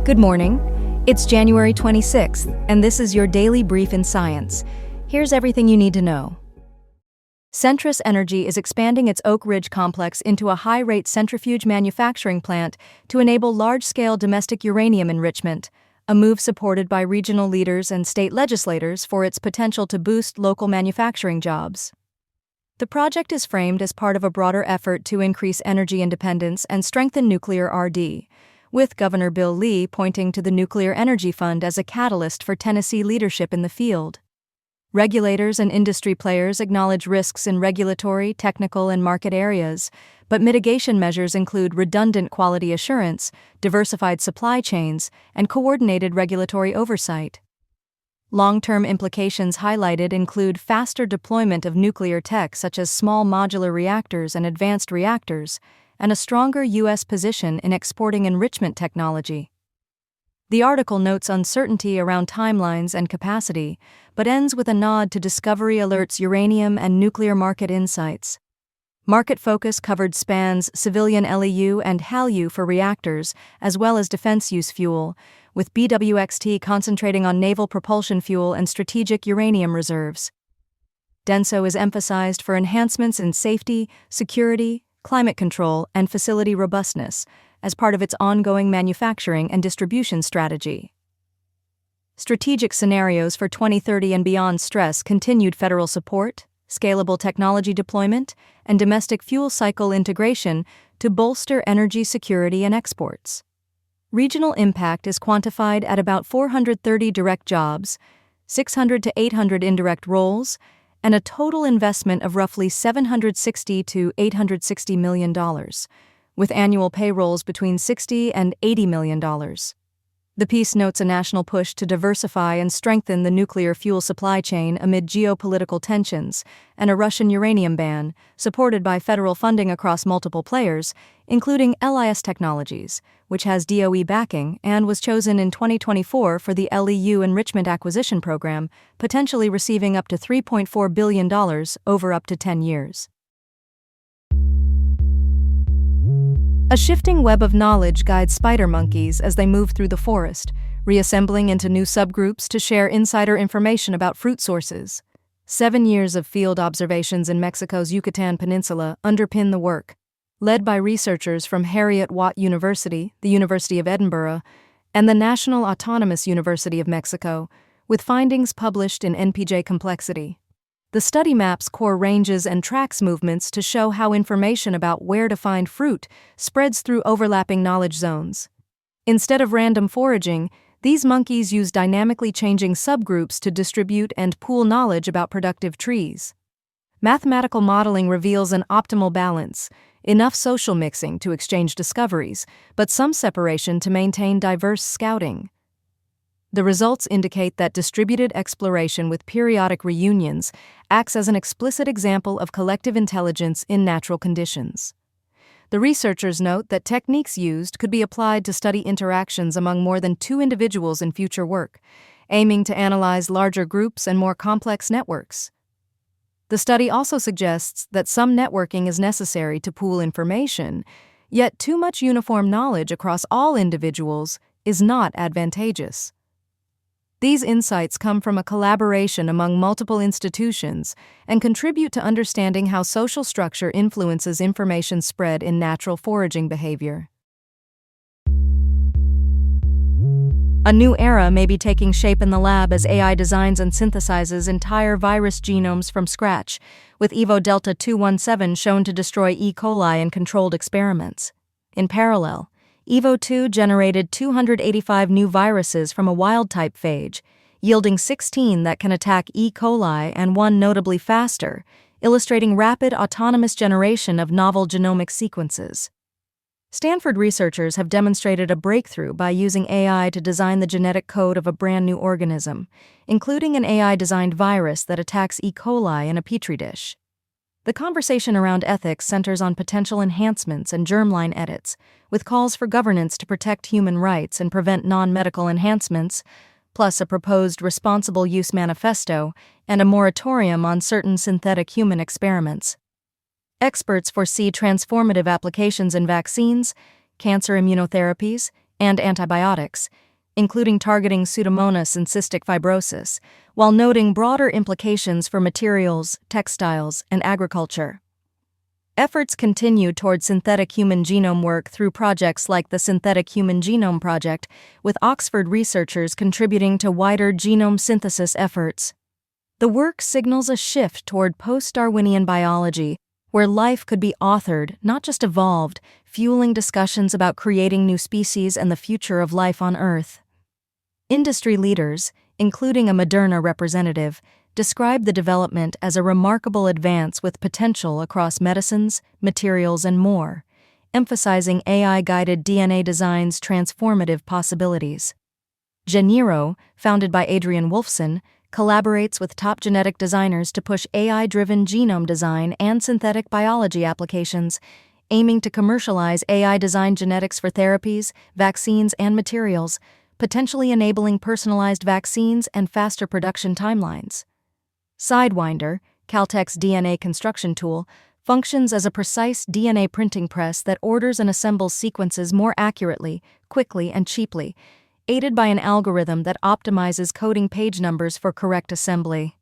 Good morning. It's January 26th, and this is your daily brief in science. Here's everything you need to know. Centrus Energy is expanding its Oak Ridge complex into a high-rate centrifuge manufacturing plant to enable large-scale domestic uranium enrichment, a move supported by regional leaders and state legislators for its potential to boost local manufacturing jobs. The project is framed as part of a broader effort to increase energy independence and strengthen nuclear R&D, with Governor Bill Lee pointing to the Nuclear Energy Fund as a catalyst for Tennessee leadership in the field. Regulators and industry players acknowledge risks in regulatory, technical, and market areas, but mitigation measures include redundant quality assurance, diversified supply chains, and coordinated regulatory oversight. Long-term implications highlighted include faster deployment of nuclear tech such as small modular reactors and advanced reactors, and a stronger U.S. position in exporting enrichment technology. The article notes uncertainty around timelines and capacity, but ends with a nod to Discovery Alert's uranium and nuclear market insights. Market focus covered spans civilian LEU and HALEU for reactors, as well as defense-use fuel, with BWXT concentrating on naval propulsion fuel and strategic uranium reserves. DENSO is emphasized for enhancements in safety, security, climate control, and facility robustness as part of its ongoing manufacturing and distribution strategy. Strategic scenarios for 2030 and beyond stress continued federal support, scalable technology deployment, and domestic fuel cycle integration to bolster energy security and exports. Regional impact is quantified at about 430 direct jobs, 600 to 800 indirect roles, and a total investment of roughly $760 to $860 million, with annual payrolls between $60 and $80 million. The piece notes a national push to diversify and strengthen the nuclear fuel supply chain amid geopolitical tensions and a Russian uranium ban, supported by federal funding across multiple players, including LIS Technologies, which has DOE backing and was chosen in 2024 for the LEU Enrichment Acquisition Program, potentially receiving up to $3.4 billion over up to 10 years. A shifting web of knowledge guides spider monkeys as they move through the forest, reassembling into new subgroups to share insider information about fruit sources. 7 years of field observations in Mexico's Yucatan Peninsula underpin the work, led by researchers from Heriot-Watt University, the University of Edinburgh, and the National Autonomous University of Mexico, with findings published in NPJ Complexity. The study maps core ranges and tracks movements to show how information about where to find fruit spreads through overlapping knowledge zones. Instead of random foraging, these monkeys use dynamically changing subgroups to distribute and pool knowledge about productive trees. Mathematical modeling reveals an optimal balance, enough social mixing to exchange discoveries, but some separation to maintain diverse scouting. The results indicate that distributed exploration with periodic reunions acts as an explicit example of collective intelligence in natural conditions. The researchers note that techniques used could be applied to study interactions among more than 2 individuals in future work, aiming to analyze larger groups and more complex networks. The study also suggests that some networking is necessary to pool information, yet too much uniform knowledge across all individuals is not advantageous. These insights come from a collaboration among multiple institutions and contribute to understanding how social structure influences information spread in natural foraging behavior. A new era may be taking shape in the lab as AI designs and synthesizes entire virus genomes from scratch, with Evo Delta 217 shown to destroy E. coli in controlled experiments. In parallel, Evo 2 generated 285 new viruses from a wild-type phage, yielding 16 that can attack E. coli and one notably faster, illustrating rapid autonomous generation of novel genomic sequences. Stanford researchers have demonstrated a breakthrough by using AI to design the genetic code of a brand new organism, including an AI-designed virus that attacks E. coli in a petri dish. The conversation around ethics centers on potential enhancements and germline edits, with calls for governance to protect human rights and prevent non-medical enhancements, plus a proposed responsible use manifesto and a moratorium on certain synthetic human experiments. Experts foresee transformative applications in vaccines, cancer immunotherapies, and antibiotics, including targeting Pseudomonas and cystic fibrosis, while noting broader implications for materials, textiles, and agriculture. Efforts continue toward synthetic human genome work through projects like the Synthetic Human Genome Project, with Oxford researchers contributing to wider genome synthesis efforts. The work signals a shift toward post-Darwinian biology, where life could be authored, not just evolved, fueling discussions about creating new species and the future of life on Earth. Industry leaders, including a Moderna representative, described the development as a remarkable advance with potential across medicines, materials, and more, emphasizing AI-guided DNA design's transformative possibilities. Genero, founded by Adrian Wolfson, collaborates with top genetic designers to push AI-driven genome design and synthetic biology applications, aiming to commercialize AI-designed genetics for therapies, vaccines, and materials, potentially enabling personalized vaccines and faster production timelines. Sidewinder, Caltech's DNA construction tool, functions as a precise DNA printing press that orders and assembles sequences more accurately, quickly, and cheaply, aided by an algorithm that optimizes coding page numbers for correct assembly.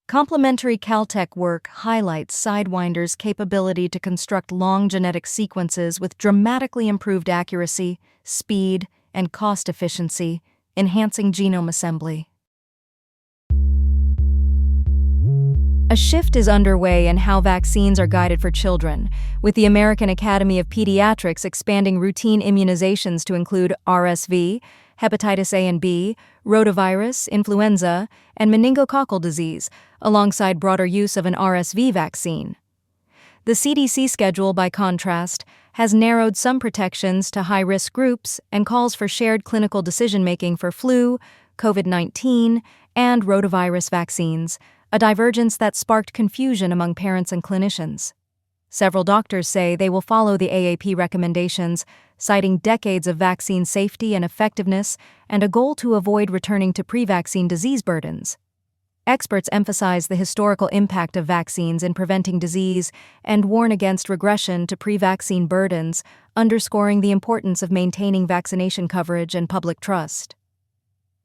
Complementary Caltech work highlights Sidewinder's capability to construct long genetic sequences with dramatically improved accuracy, speed, and cost efficiency, enhancing genome assembly. A shift is underway in how vaccines are guided for children, with the American Academy of Pediatrics expanding routine immunizations to include RSV, hepatitis A and B, rotavirus, influenza, and meningococcal disease, alongside broader use of an RSV vaccine. The CDC schedule, by contrast, has narrowed some protections to high-risk groups and calls for shared clinical decision-making for flu, COVID-19, and rotavirus vaccines, a divergence that sparked confusion among parents and clinicians. Several doctors say they will follow the AAP recommendations, citing decades of vaccine safety and effectiveness and a goal to avoid returning to pre-vaccine disease burdens. Experts emphasize the historical impact of vaccines in preventing disease and warn against regression to pre-vaccine burdens, underscoring the importance of maintaining vaccination coverage and public trust.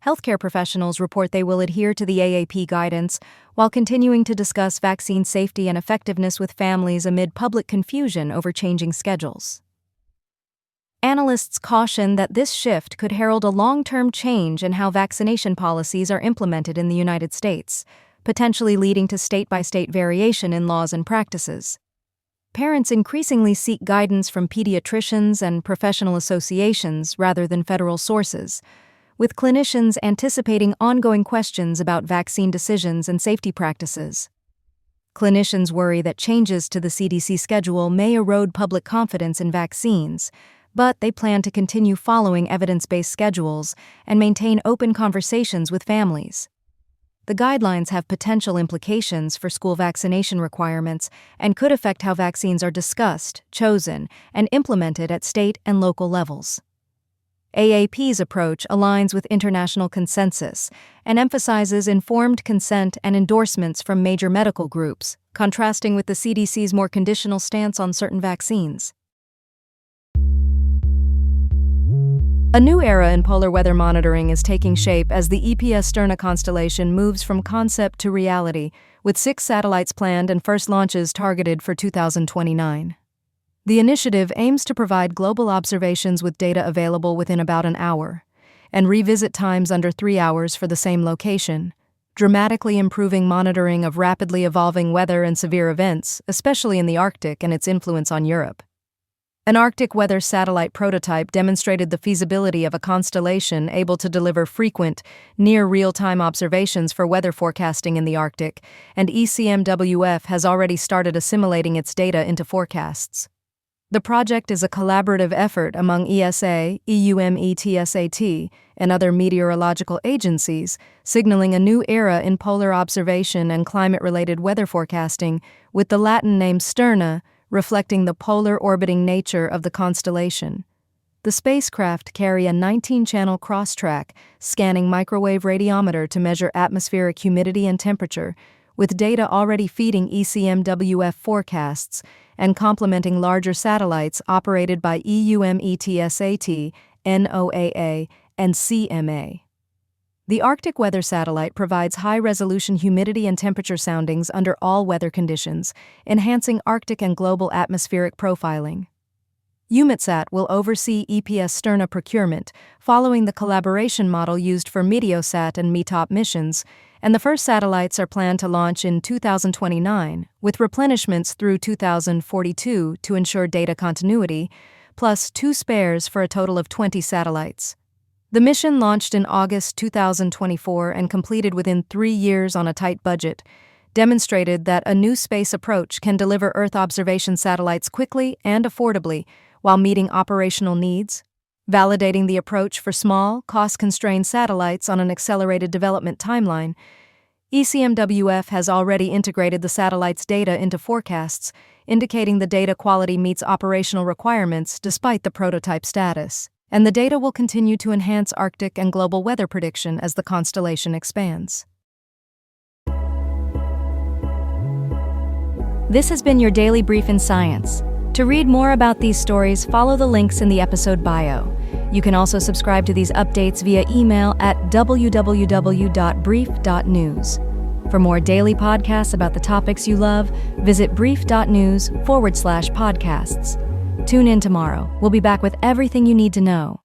Healthcare professionals report they will adhere to the AAP guidance while continuing to discuss vaccine safety and effectiveness with families amid public confusion over changing schedules. Analysts caution that this shift could herald a long-term change in how vaccination policies are implemented in the United States, potentially leading to state-by-state variation in laws and practices. Parents increasingly seek guidance from pediatricians and professional associations rather than federal sources, with clinicians anticipating ongoing questions about vaccine decisions and safety practices. Clinicians worry that changes to the CDC schedule may erode public confidence in vaccines, but they plan to continue following evidence-based schedules and maintain open conversations with families. The guidelines have potential implications for school vaccination requirements and could affect how vaccines are discussed, chosen, and implemented at state and local levels. AAP's approach aligns with international consensus and emphasizes informed consent and endorsements from major medical groups, contrasting with the CDC's more conditional stance on certain vaccines. A new era in polar weather monitoring is taking shape as the EPS Sterna constellation moves from concept to reality, with 6 satellites planned and first launches targeted for 2029. The initiative aims to provide global observations with data available within about an hour, and revisit times under 3 hours for the same location, dramatically improving monitoring of rapidly evolving weather and severe events, especially in the Arctic and its influence on Europe. An Arctic weather satellite prototype demonstrated the feasibility of a constellation able to deliver frequent, near real-time observations for weather forecasting in the Arctic, and ECMWF has already started assimilating its data into forecasts. The project is a collaborative effort among ESA, EUMETSAT, and other meteorological agencies, signaling a new era in polar observation and climate-related weather forecasting, with the Latin name Sterna reflecting the polar orbiting nature of the constellation. The spacecraft carry a 19-channel cross-track, scanning microwave radiometer to measure atmospheric humidity and temperature, with data already feeding ECMWF forecasts and complementing larger satellites operated by EUMETSAT NOAA, and CMA. The Arctic Weather Satellite provides high-resolution humidity and temperature soundings under all weather conditions, enhancing Arctic and global atmospheric profiling. EUMETSAT will oversee EPS Sterna procurement, following the collaboration model used for Meteosat and METOP missions, and the first satellites are planned to launch in 2029, with replenishments through 2042 to ensure data continuity, plus 2 spares for a total of 20 satellites. The mission launched in August 2024 and completed within 3 years on a tight budget, demonstrated that a new space approach can deliver Earth observation satellites quickly and affordably while meeting operational needs, validating the approach for small, cost-constrained satellites on an accelerated development timeline. ECMWF has already integrated the satellite's data into forecasts, indicating the data quality meets operational requirements despite the prototype status, and the data will continue to enhance Arctic and global weather prediction as the constellation expands. This has been your Daily Brief in Science. To read more about these stories, follow the links in the episode bio. You can also subscribe to these updates via email at www.brief.news. For more daily podcasts about the topics you love, visit brief.news/podcasts. Tune in tomorrow. We'll be back with everything you need to know.